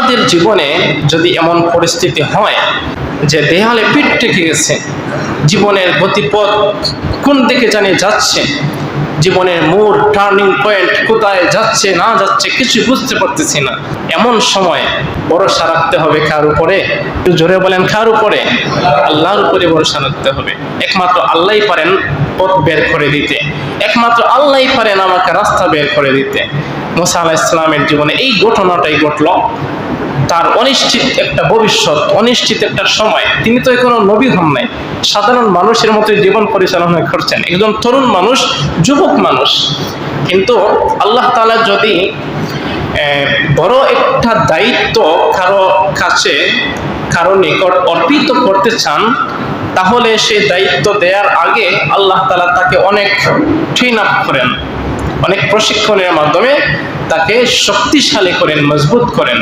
আমাদের জীবনে যদি এমন পরিস্থিতি হয় যে দেয়ালে পিঠ ঠেকে গেছে, জীবনের গতিপথ কোন দিকে জানি যাচ্ছে, জীবনের মোড় টার্নিং পয়েন্ট কোথায় যাচ্ছে না যাচ্ছে কিছু বুঝতে পারতেছি না, এমন সময় ভরসা রাখতে হবে কার উপরে? একটু জোরে বলেন, কার উপরে? আল্লাহর উপরে ভরসা রাখতে হবে। একমাত্র আল্লাহই পারেন পথ বের করে দিতে, একমাত্র আল্লাহই পারেন আমাকে রাস্তা বের করে দিতে। মুসা আলাইহিস সালামের জীবনে এই ঘটনাটাই ঘটলো। তার অনিশ্চিত একটা ভবিষ্যৎ, অনিশ্চিত একটা সময়। তিনি তো কোনো নবী হন নাই, সাধারণ মানুষের মতো জীবন পরিচালনা করছেন, একজন তরুণ মানুষ, যুবক মানুষ। কিন্তু আল্লাহ তাআলা যদি বড় একটা দায়িত্ব কারো কাছে, কারো নিকট অর্পিত করতে চান, তাহলে সেই দায়িত্ব দেওয়ার আগে আল্লাহ তাআলা তাকে অনেক ট্রেন আপ করেন, অনেক প্রশিক্ষণের মাধ্যমে তাকে শক্তিশালী করেন, মজবুত করেন।